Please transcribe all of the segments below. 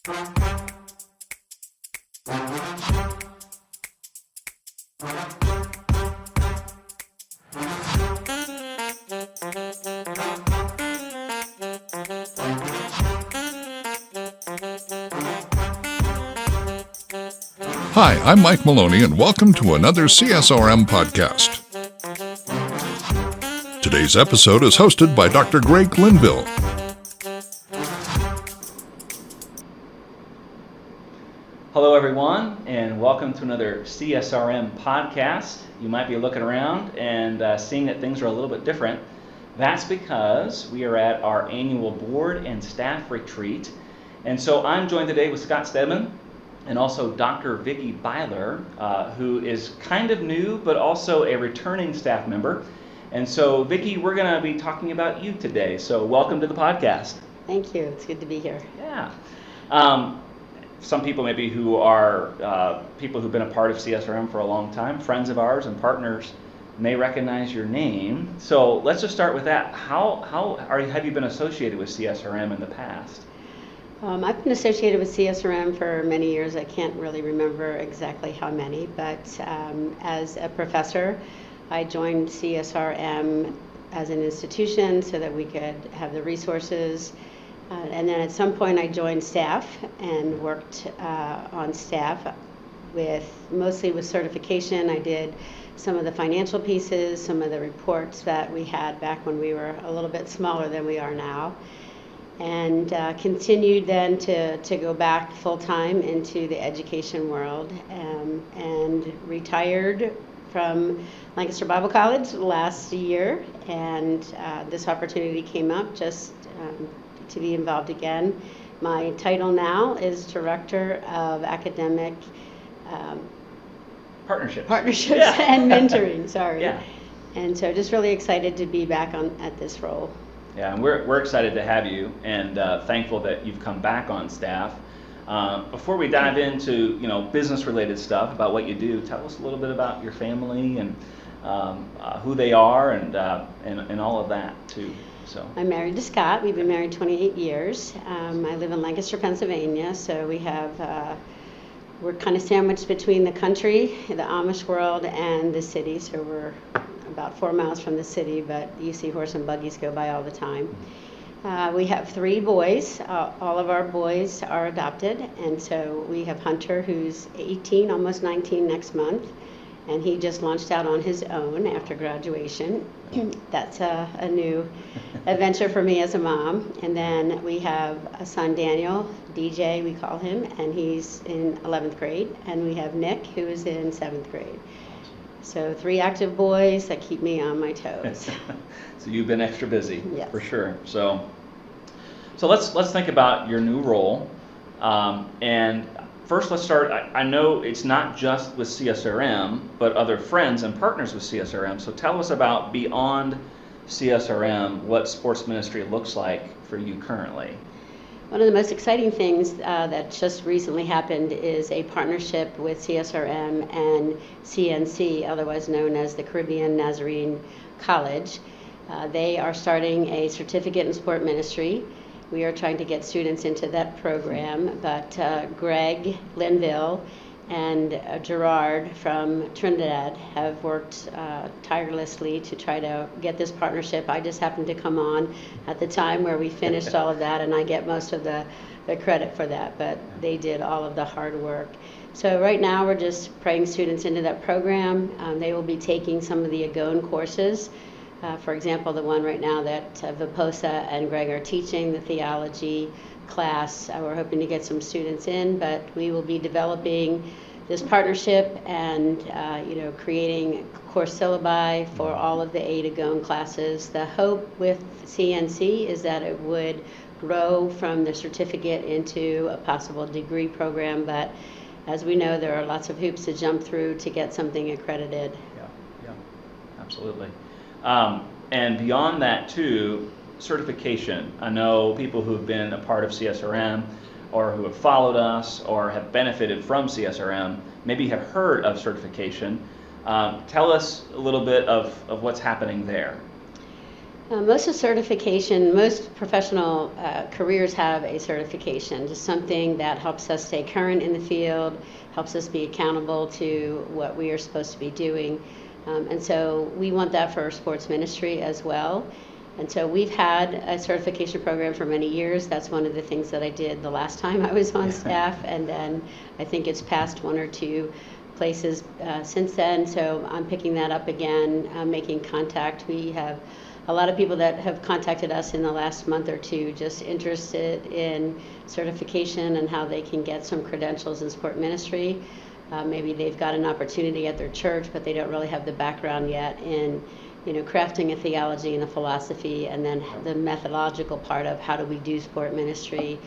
Hi, I'm Mike Maloney, and welcome to another CSRM podcast. Today's episode is hosted by Dr. Greg Linville. Hello, everyone, and welcome to another CSRM podcast. You might be looking around and seeing that things are a little bit different. That's because we are at our annual board and staff retreat. And so I'm joined today with Scott Stedman and also Dr. Vicky Baylor, who is kind of new, but also a returning staff member. And so, Vicki, we're going to be talking about you today. So welcome to the podcast. Thank you. It's good to be here. Yeah. Some people maybe who are people who've been a part of CSRM for a long time, friends of ours and partners, may recognize your name. So let's just start with that. Have you been associated with CSRM in the past? I've been associated with CSRM for many years. I can't really remember exactly how many, but as a professor, I joined CSRM as an institution so that we could have the resources. And then at some point I joined staff and worked on staff mostly with certification. I did some of the financial pieces, some of the reports that we had back when we were a little bit smaller than we are now. And continued then to go back full-time into the education world and retired from Lancaster Bible College last year, and this opportunity came up just to be involved again. My title now is Director of Academic Partnerships yeah. And Mentoring, sorry. Yeah. And so just really excited to be back at this role. Yeah, and we're excited to have you, and thankful that you've come back on staff. Before we dive into business-related stuff about what you do, tell us a little bit about your family and who they are and all of that too. So I'm married to Scott. We've been married 28 years. I live in Lancaster, Pennsylvania, so we're kind of sandwiched between the country, the Amish world, and the city. So we're about 4 miles from the city, but you see horse and buggies go by all the time. We have 3 boys. All of our boys are adopted, and so we have Hunter, who's 18, almost 19 next month, and he just launched out on his own after graduation. That's a new adventure for me as a mom. And then we have a son, Daniel, DJ we call him, and he's in 11th grade, and we have Nick, who is in 7th grade. So 3 active boys that keep me on my toes. So you've been extra busy, yes. For sure. So let's think about your new role. And first, let's start. I know it's not just with CSRM, but other friends and partners with CSRM. So tell us about beyond CSRM, what sports ministry looks like for you currently. One of the most exciting things that just recently happened is a partnership with CSRM and CNC, otherwise known as the Caribbean Nazarene College. They are starting a certificate in sport ministry. We are trying to get students into that program, but Greg Linville and Gerard from Trinidad have worked tirelessly to try to get this partnership. I just happened to come on at the time where we finished all of that, and I get most of the credit for that, but they did all of the hard work. So right now we're just praying students into that program. They will be taking some of the AGON courses. For example, the one right now that Viposa and Greg are teaching, the theology class. We're hoping to get some students in, but we will be developing this partnership and creating course syllabi for all of the 8 AGON classes. The hope with CNC is that it would grow from the certificate into a possible degree program, but as we know, there are lots of hoops to jump through to get something accredited. Yeah, absolutely. And beyond that too, certification. I know people who've been a part of CSRM or who have followed us or have benefited from CSRM maybe have heard of certification. Tell us a little bit of what's happening there. Most professional careers have a certification, just something that helps us stay current in the field, helps us be accountable to what we are supposed to be doing. And so we want that for our sports ministry as well. And so we've had a certification program for many years. That's one of the things that I did the last time I was on staff, and then I think it's passed one or two places since then. So I'm picking that up again, making contact. We have a lot of people that have contacted us in the last month or two just interested in certification and how they can get some credentials in sport ministry. Maybe they've got an opportunity at their church, but they don't really have the background yet in crafting a theology and a philosophy, and then the methodological part of how do we do sport ministry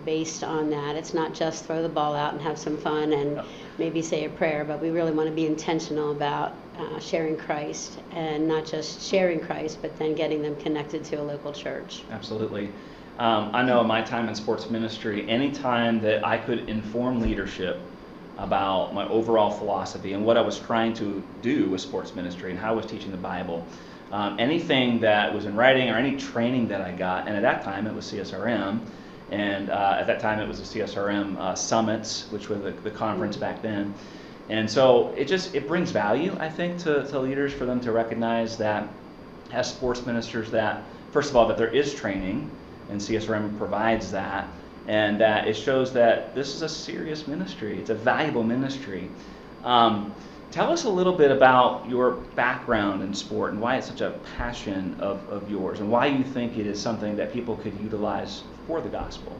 based on that. It's not just throw the ball out and have some fun and maybe say a prayer, but we really want to be intentional about sharing Christ, and not just sharing Christ, but then getting them connected to a local church. Absolutely. I know in my time in sports ministry, anytime that I could inform leadership about my overall philosophy and what I was trying to do with sports ministry and how I was teaching the Bible, anything that was in writing or any training that I got, and at that time it was CSRM, and at that time it was the CSRM Summits, which were the conference back then. And so it brings value, I think, to leaders, for them to recognize that as sports ministers, that first of all, that there is training, and CSRM provides that, and that it shows that this is a serious ministry. It's a valuable ministry. Tell us a little bit about your background in sport and why it's such a passion of yours, and why you think it is something that people could utilize for the gospel.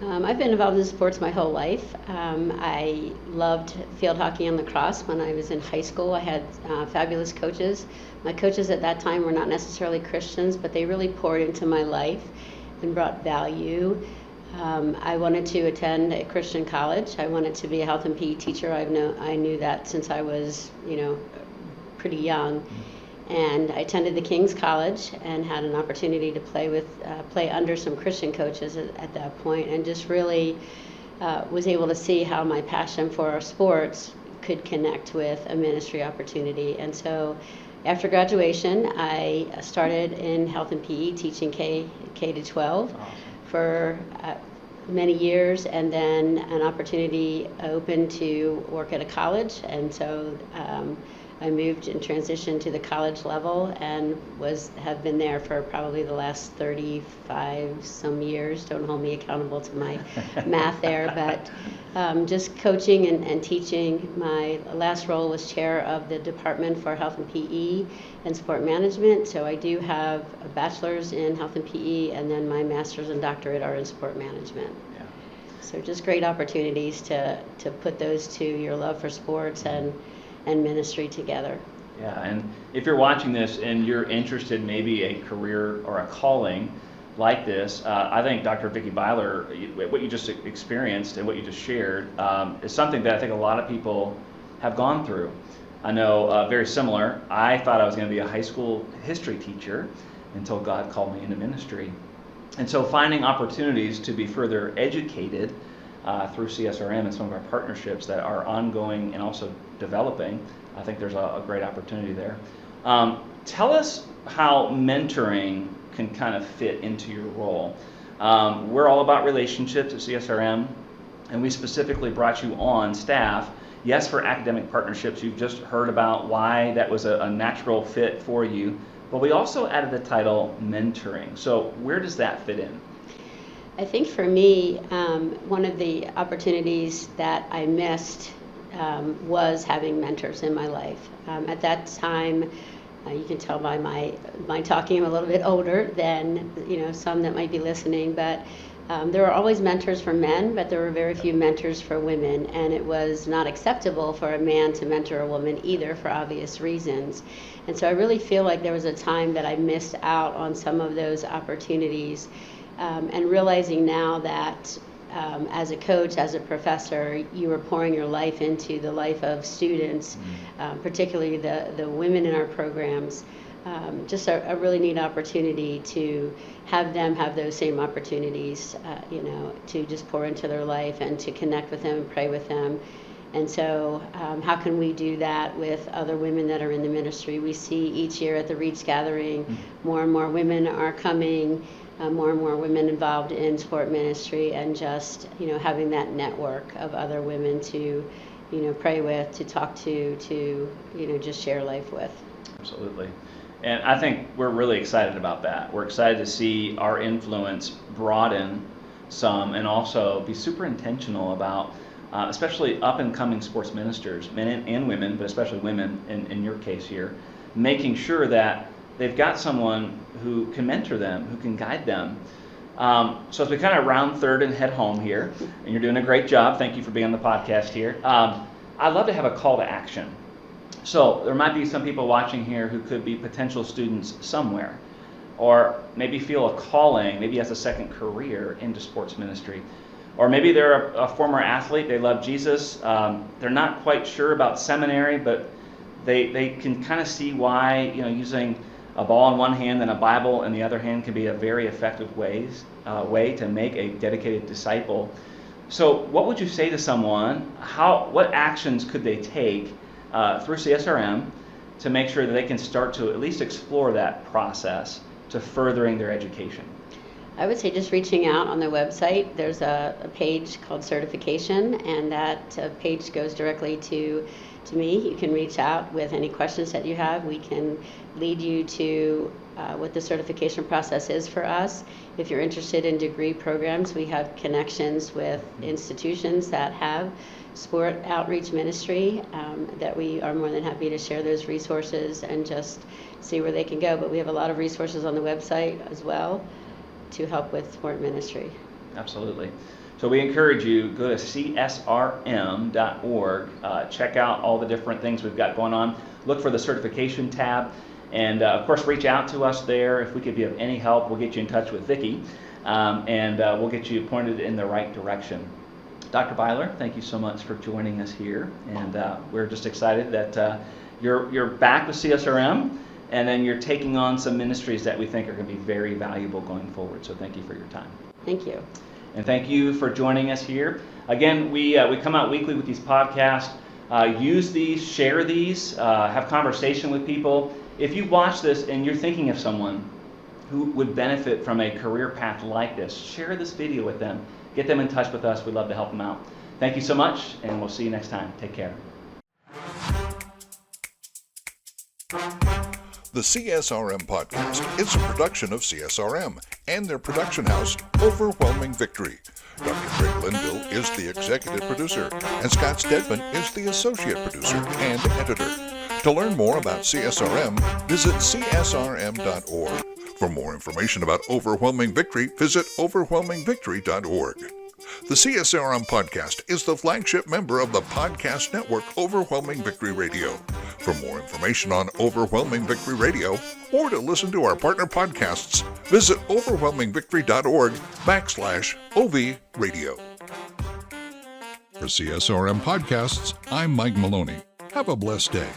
I've been involved in sports my whole life. I loved field hockey and lacrosse when I was in high school. I had fabulous coaches. My coaches at that time were not necessarily Christians, but they really poured into my life and brought value. I wanted to attend a Christian college. I wanted to be a health and PE teacher. I knew that since I was, pretty young. And I attended the King's College and had an opportunity to play under some Christian coaches at that point, and just really was able to see how my passion for our sports could connect with a ministry opportunity. And so after graduation, I started in health and PE, teaching K to 12 for many years, and then an opportunity opened to work at a college. And so I moved and transitioned to the college level, and have been there for probably the last 35 some years. Don't hold me accountable to my math there, but just coaching and teaching. My last role was chair of the Department for Health and PE and Sport Management, so I do have a bachelor's in health and PE, and then my master's and doctorate are in sport management. Yeah. So just great opportunities to put those two, your love for sports and ministry, together. Yeah, and if you're watching this and you're interested in maybe a career or a calling like this, I think Dr. Vicky Baylor, what you just experienced and what you just shared, is something that I think a lot of people have gone through. I know very similar. I thought I was going to be a high school history teacher until God called me into ministry. And so finding opportunities to be further educated through CSRM and some of our partnerships that are ongoing and also developing, I think there's a great opportunity there. Tell us how mentoring can kind of fit into your role. We're all about relationships at CSRM, and we specifically brought you on staff, yes, for academic partnerships. You've just heard about why that was a natural fit for you, but we also added the title mentoring. So where does that fit in? I think for me, one of the opportunities that I missed was having mentors in my life. At that time, you can tell by my talking, I'm a little bit older than some that might be listening, but there were always mentors for men, but there were very few mentors for women, and it was not acceptable for a man to mentor a woman either, for obvious reasons. And so I really feel like there was a time that I missed out on some of those opportunities, and realizing now that as a coach, as a professor, you were pouring your life into the life of students, particularly the women in our programs. Just a really neat opportunity to have them have those same opportunities, to just pour into their life and to connect with them and pray with them. And so how can we do that with other women that are in the ministry? We see each year at the Reach Gathering, more and more women are coming, more and more women involved in sport ministry, and just, having that network of other women to, pray with, to talk to, just share life with. Absolutely. And I think we're really excited about that. We're excited to see our influence broaden some and also be super intentional about especially up-and-coming sports ministers, men and women, but especially women in your case here, making sure that they've got someone who can mentor them, who can guide them. So as we kind of round third and head home here, and you're doing a great job, thank you for being on the podcast here, I'd love to have a call to action. So there might be some people watching here who could be potential students somewhere, or maybe feel a calling, maybe as a second career into sports ministry. Or maybe they're a former athlete, they love Jesus, they're not quite sure about seminary, but they can kind of see why using a ball in one hand and a Bible in the other hand can be a very effective way to make a dedicated disciple. So what would you say to someone? What actions could they take through CSRM to make sure that they can start to at least explore that process to furthering their education? I would say just reaching out on the website. There's a page called Certification, and that page goes directly to me. You can reach out with any questions that you have. We can lead you to what the certification process is for us. If you're interested in degree programs, we have connections with institutions that have sport outreach ministry that we are more than happy to share those resources and just see where they can go. But we have a lot of resources on the website as well to help with sport ministry. Absolutely. So we encourage you, go to csrm.org, check out all the different things we've got going on, look for the certification tab, and of course reach out to us there. If we could be of any help, we'll get you in touch with Vicki, and we'll get you pointed in the right direction. Dr. Baylor, thank you so much for joining us here, and we're just excited that you're back with CSRM, and then you're taking on some ministries that we think are going to be very valuable going forward. So thank you for your time. Thank you. And thank you for joining us here. Again, we come out weekly with these podcasts. Use these, share these, have conversation with people. If you watch this and you're thinking of someone who would benefit from a career path like this, share this video with them. Get them in touch with us. We'd love to help them out. Thank you so much, and we'll see you next time. Take care. The CSRM podcast is a production of CSRM and their production house, Overwhelming Victory. Dr. Craig Linville is the executive producer, and Scott Stedman is the associate producer and editor. To learn more about CSRM, visit csrm.org. For more information about Overwhelming Victory, visit overwhelmingvictory.org. The CSRM podcast is the flagship member of the podcast network Overwhelming Victory Radio. For more information on Overwhelming Victory Radio, or to listen to our partner podcasts, visit overwhelmingvictory.org/OV Radio. For CSRM Podcasts, I'm Mike Maloney. Have a blessed day.